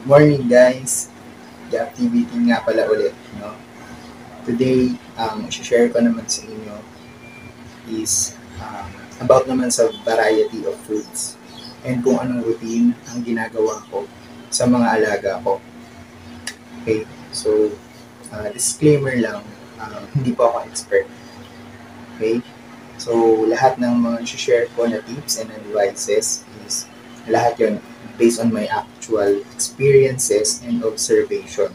Morning guys! The activity nga pala ulit, no? Today, share ko naman sa inyo is about naman sa variety of foods and kung anong routine ang ginagawa ko sa mga alaga ko. Okay, so disclaimer lang, hindi po ako expert. Okay, so lahat ng mga share ko na tips and advices is lahat yon based on my actual experiences and observation.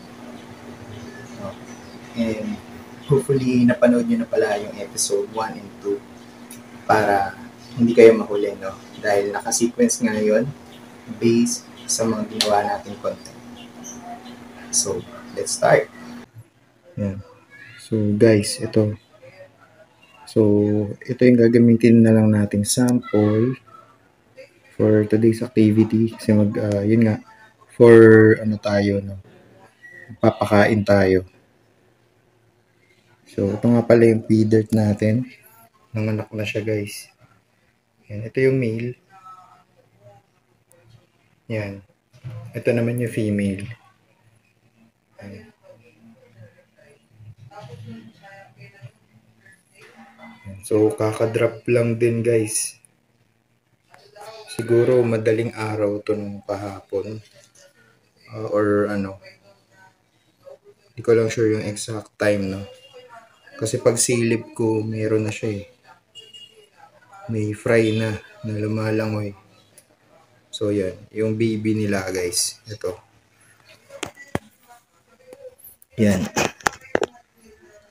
No? And hopefully, napanood nyo na pala yung episode 1 and 2 para hindi kayo mahuli, no? Dahil naka-sequence nga yun based sa mga ginawa nating content. So, let's start. Yan. So, guys, ito. So, ito yung gagamitin na lang nating sample for today's activity. Kasi yun nga, for ano tayo, no? Papakain tayo. So, ito nga pala yung feeder natin. Nanganak na siya, guys. Yan. Ito yung male. Yan. Ito naman yung female. Yan. So, kakadrop lang din, guys. Siguro, madaling araw to nung kahapon. Or ano. Hindi ko lang sure yung exact time, no? Kasi pag silip ko, meron na siya eh. May fry na lumalangoy. So, yan. Yung baby nila, guys. Ito. Yan.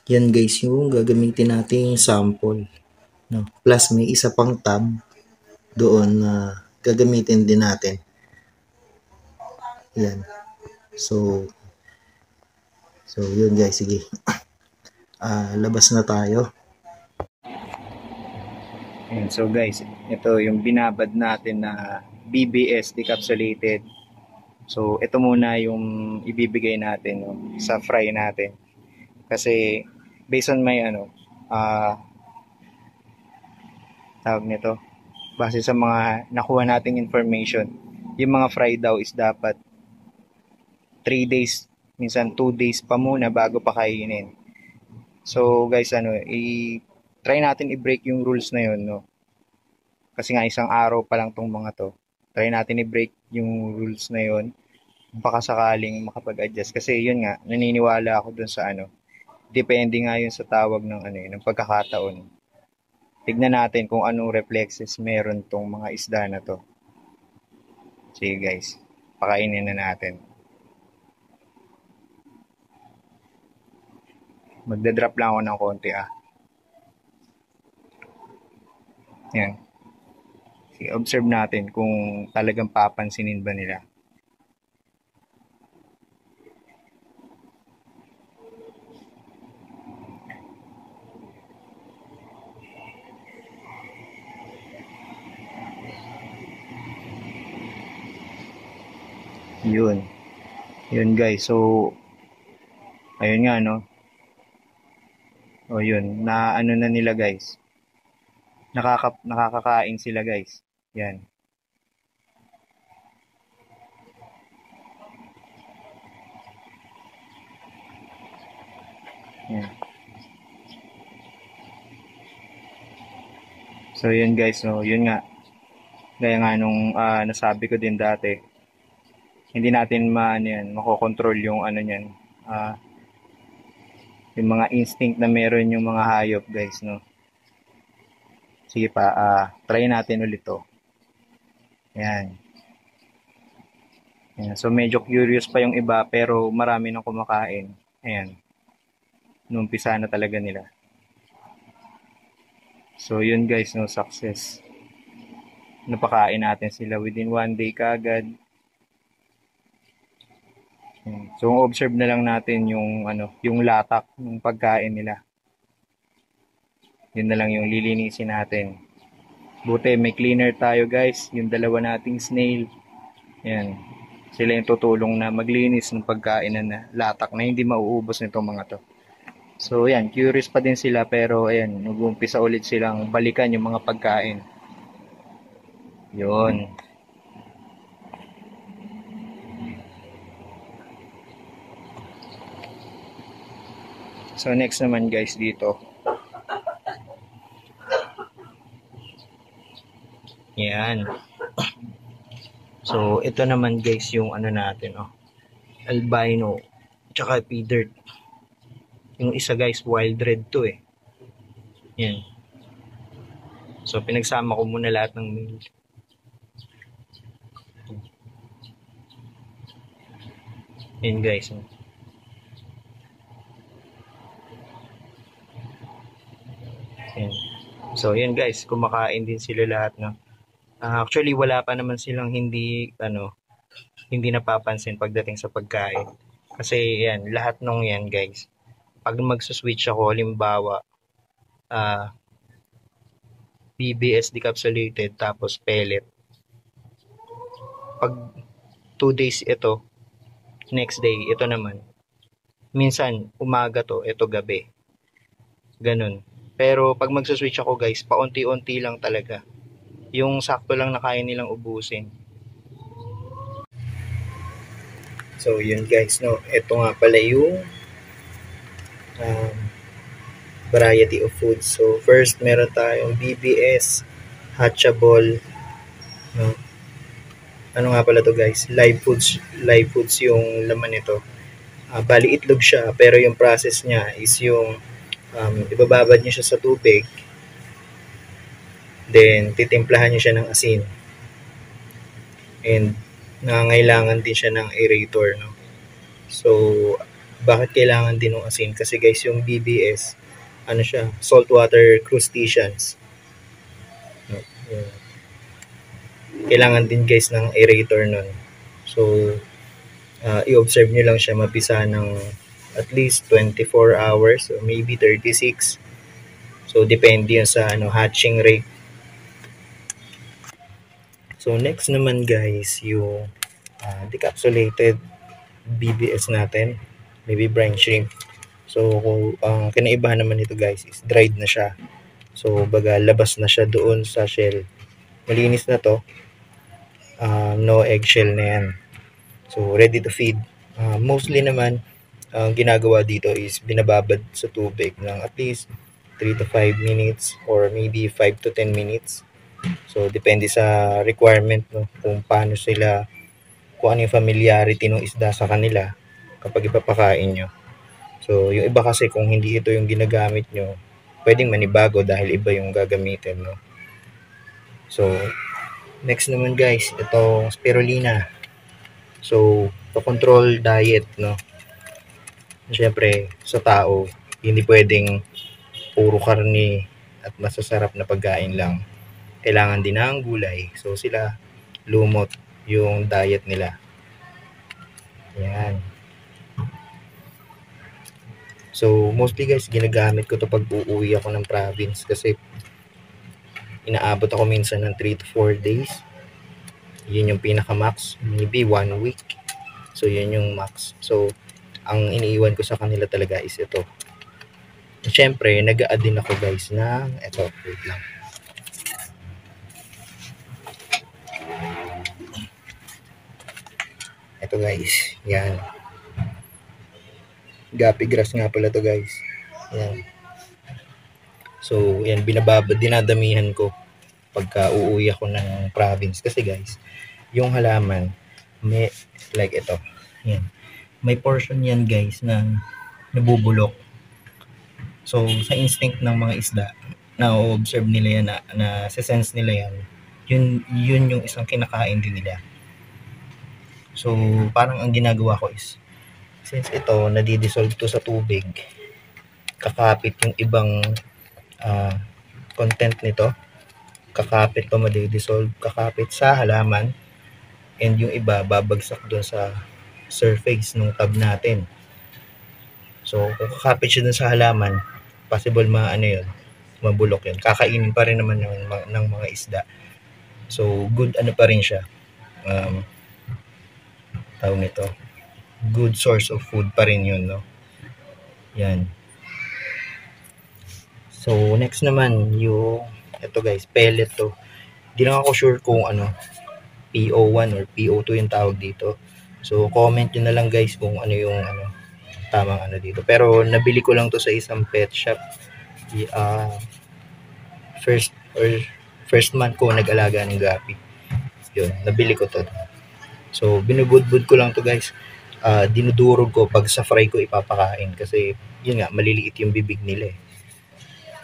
Yan, guys, yung gagamitin nating sample. No? Plus, may isa pang tab doon na gagamitin din natin. Yan. So, yun, guys. Sige. Labas na tayo. Ayan, so guys, ito yung binabad natin na BBS decapsulated. So ito muna yung ibibigay natin, no, sa fry natin. Kasi based on my tawag nito, base sa mga nakuha nating information, yung mga fry daw is dapat 3 days, minsan 2 days pa muna bago pa kainin. So guys, try natin i-break yung rules na yun, no? Kasi nga isang araw pa lang tong mga to. Try natin i-break yung rules na yun. Baka sakaling makapag-adjust. Kasi yun nga, naniniwala ako dun sa depende nga yun sa tawag ng pagkakataon. Tignan natin kung anong reflexes meron tong mga isda na to. Sige guys, pakainin na natin. Magdadrop lang ako ng konti Yan. Sige, observe natin kung talagang papansinin ba nila. Yun guys, so ayun nga, no? O yun, na na nila guys. Nakakakain sila guys. Yan. Yan. So yun guys, no, yun nga. Gaya nga nung nasabi ko din dati, hindi natin makokontrol yung niyan. Yung mga instinct na meron yung mga hayop guys, no. Sige pa, try natin ulit to. Yan. Yan. So medyo curious pa yung iba pero marami nang kumakain. Ayan. Numpisa na talaga nila. So yun guys, no, success. Napakain natin sila within 1 day kagad. So observe na lang natin yung yung latak ng pagkain nila. Yun na lang yung lilinisin natin. Buti may cleaner tayo guys, yung dalawa nating snail. Yan. Sila yung tutulong na maglinis ng pagkain na latak na hindi mauubos nitong mga to. So yan, curious pa din sila pero ayan, nag-uumpisa ulit silang balikan yung mga pagkain. Yun. So next naman guys dito. Yan. So ito naman guys yung ano natin, albino tsaka P-dirt. Yung isa guys wild red to eh. Yan. So pinagsama ko muna lahat ng male. Yan guys. Yan. So yan guys, kumakain din sila lahat, no. Actually wala pa naman silang hindi napapansin pagdating sa pagkain. Kasi yan, lahat nung yan guys. Pag magsuswitch ako, halimbawa, BBS decapsulated tapos pellet. Pag 2 days ito, next day ito naman. Minsan umaga to, ito gabi. Ganun. Pero pag magsuswitch ako guys, paunti-unti lang talaga. Yung sakto lang na kaya nilang ubusin. So yun guys, no. Ito nga pala yung variety of foods. So first meron tayong BBS hatchable, no. Ano nga pala to guys? Live foods yung laman nito. Bali itlog siya, pero yung process niya is yung ibababad niyo siya sa tubig, then titimplahan niyo siya ng asin, and nangangailangan din siya ng aerator, no. So bakit kailangan din ng asin? Kasi guys yung BBS ano siya, saltwater crustaceans, no? Kailangan din guys ng aerator nun. So i-observe nyo lang siya mapisa ng at least 24 hours or maybe 36. So depende yun sa hatching rate. So next naman guys yung decapsulated BBS natin, maybe brine shrimp. So ang kinaibahan naman nito guys is dried na siya. So baga labas na siya doon sa shell. Malinis na to. No eggshell na yan. So ready to feed. Mostly naman ang ginagawa dito is binababad sa tubig ng at least 3 to 5 minutes or maybe 5 to 10 minutes. So depende sa requirement, no, kung paano sila, kung ano yung familiarity ng isda sa kanila kapag ipapakain nyo. So yung iba kasi kung hindi ito yung ginagamit nyo, pwedeng manibago dahil iba yung gagamitin, no. So next naman guys, itong spirulina. So to control diet, no. Siyempre sa tao hindi pwedeng puro karne at masasarap na pagkain lang. Kailangan din ng gulay. So sila lumot yung diet nila. Yan. So mostly guys ginagamit ko to pag uuwi ako ng province kasi inaabot ako minsan ng 3 to 4 days. Yun yung pinaka max, maybe 1 week. So yun yung max. So ang iniiwan ko sa kanila talaga is ito. Siyempre nag-a-add din ako guys ng ito, wait lang. Ito guys, yan. Guppy grass nga pala to guys. Yan. So yan, dinadamihan ko pagka uuwi ako ng province kasi guys, yung halaman may like ito. Yan. May portion yan guys na nabubulok. So sa instinct ng mga isda, na-observe nila yan, na sense nila yan. Yun yung isang kinakain din nila. So parang ang ginagawa ko is, since ito nadidissolve to sa tubig, kakapit yung ibang content nito, kakapit to, madidissolve, kakapit sa halaman, and yung iba babagsak doon sa surface ng tab natin. So kung kakapit siya doon sa halaman, possible mabulok yun. Kakainin pa rin naman ng mga isda. So good pa rin siya, tawag nito, good source of food pa rin yun, no. Yan. So next naman yung ito guys, pellet to. Di lang ako sure kung PO1 or PO2 yung tawag dito. So comment nyo na lang guys kung ano yung tamang ano dito. Pero nabili ko lang to sa isang pet shop. First or first month ko nag-alaga ng gapi. Yun, nabili ko to. So, binubudbud ko lang to guys. Dinudurog ko pag sa fry ko ipapakain kasi yun nga, maliliit yung bibig nila eh.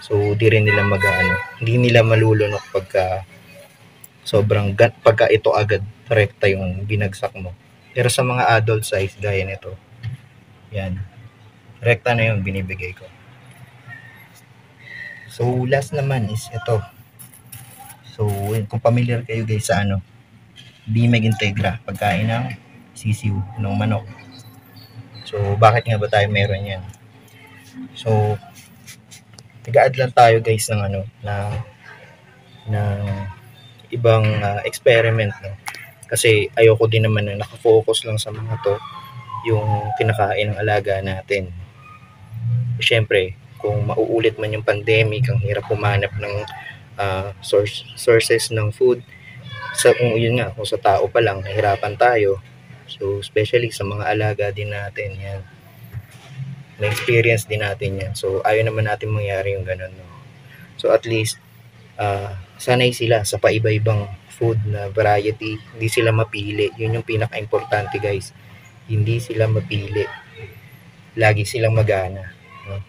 So, di rin nila hindi nila malulunok pagka pagka ito agad rekta yung binagsak mo. Pero sa mga adult size gaya nito, yan, rekta na yung binibigay ko. So, last naman is ito. So, kung familiar kayo guys sa Bimeg Integra, pagkain ng sisiw, ng manok. So, bakit nga ba tayo meron yan? So, nag-add lang tayo guys ng ng ibang experiment, no? Kasi ayoko din naman na nakafocus lang sa mga to, yung kinakain ng alaga natin. Siyempre, kung mauulit man yung pandemic, ang hirap humanap ng sources ng food. Yun nga, kung sa tao pa lang, nahirapan tayo. So, especially sa mga alaga din natin, yan. Na-experience din natin yan. So, ayaw naman natin mangyari yung ganun, no? So, at least, sanay sila sa paiba-ibang food na variety. Hindi sila mapili. Yun yung pinaka-importante, guys. Hindi sila mapili. Lagi silang magana, no?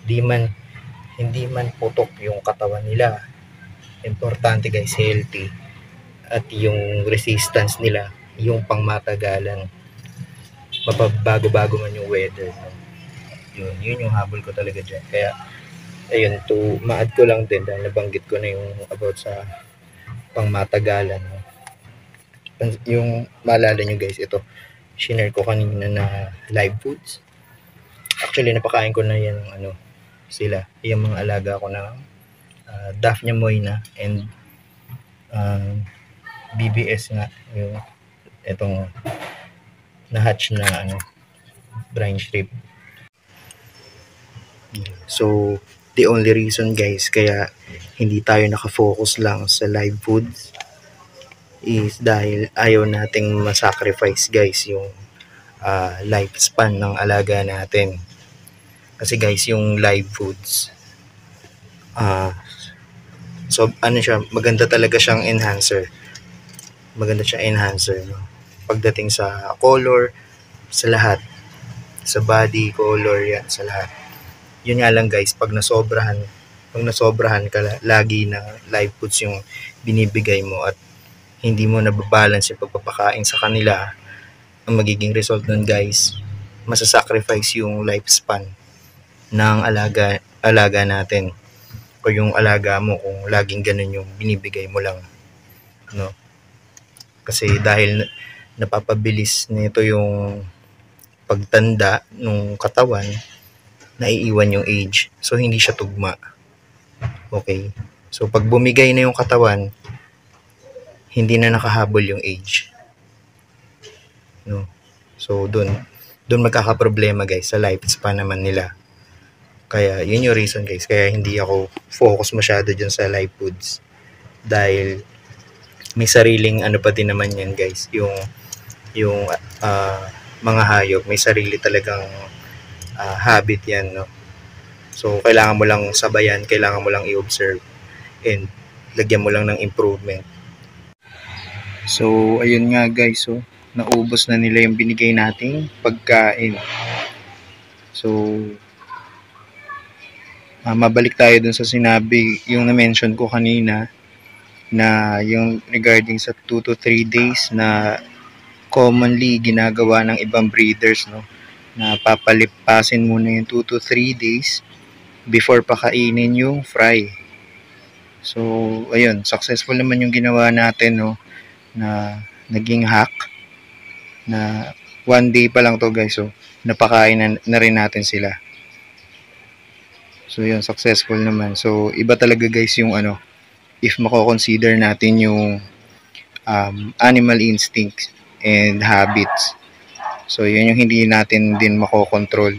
Hindi man putok yung katawan nila. Importante, guys, healthy. At yung resistance nila, yung pangmatagalan. Mapabago-bago man yung weather, no? Yun yung habol ko talaga dyan. Kaya, ayun, ma-add ko lang din dahil nabanggit ko na yung about sa pangmatagalan, no? Yung maalala nyo guys, ito, shinare ko kanina na live foods. Actually, napakain ko na yan sila. Yung mga alaga ko na Daphnia moyna and BBS nga, yung itong na-hatch na brine shrimp. So, the only reason guys kaya hindi tayo nakafocus lang sa live foods is dahil ayaw nating masacrifice guys yung lifespan ng alaga natin. Kasi guys, yung live foods so maganda talaga siyang enhancer. No? Pagdating sa color, sa lahat, sa body color, yan, sa lahat. Yun nga lang guys, pag nasobrahan ka lagi na live foods yung binibigay mo at hindi mo nababalance yung pagpapakain sa kanila, ang magiging result nun guys, masasacrifice yung lifespan ng alaga natin o yung alaga mo kung laging ganun yung binibigay mo lang, no? Kasi dahil napapabilis nito yung pagtanda ng katawan, naiiwan yung age. So, hindi siya tugma. Okay? So, pag bumigay na yung katawan, hindi na nakahabol yung age. No? So, dun magkakaproblema guys sa lifespan naman nila. Kaya, yun yung reason guys. Kaya hindi ako focus masyado dyan sa live foods. Dahil, may sariling pa din naman yan guys. Yung mga hayop, may sarili talagang habit yan, no? So, kailangan mo lang sabayan, kailangan mo lang i-observe and lagyan mo lang ng improvement. So, ayun nga guys, so, naubos na nila yung binigay nating pagkain. So, mabalik tayo dun sa sinabi, yung na-mention ko kanina, na yung regarding sa 2 to 3 days na commonly ginagawa ng ibang breeders, no? Na papalipasin muna yung 2 to 3 days before pakainin yung fry. So, ayun, successful naman yung ginawa natin, no? Na naging hack na 1 day pa lang to guys, so napakain na rin natin sila. So, yun, successful naman. So, iba talaga guys yung if mako-consider natin yung animal instinct and habits. So, yun yung hindi natin din makokontrol.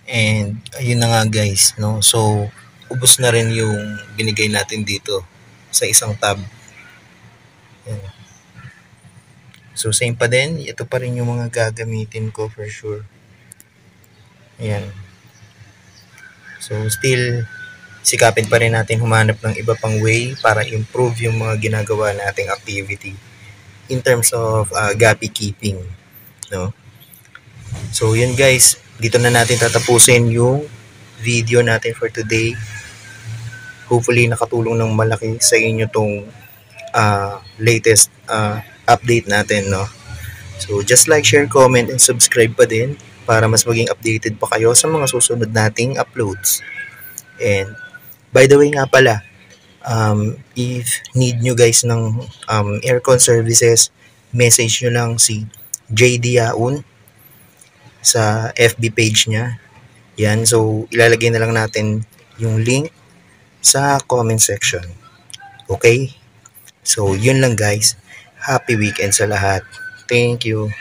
And, ayun na nga guys, no? So, ubos na rin yung binigay natin dito sa isang tab. Yan. So, same pa din. Ito pa rin yung mga gagamitin ko for sure. Ayan. So, still, sikapin pa rin natin humanap ng iba pang way para improve yung mga ginagawa nating activity in terms of gapi keeping. No? So, yun guys. Dito na natin tatapusin yung video natin for today. Hopefully, nakatulong ng malaki sa inyo tong latest update natin, no? So, just like, share, comment, and subscribe pa din para mas maging updated pa kayo sa mga susunod nating uploads. And, by the way nga pala, if need nyo guys ng aircon services, message nyo lang si JD Yaun sa FB page niya. Yan, so ilalagay na lang natin yung link sa comment section. Okay? So, yun lang guys. Happy weekend sa lahat. Thank you.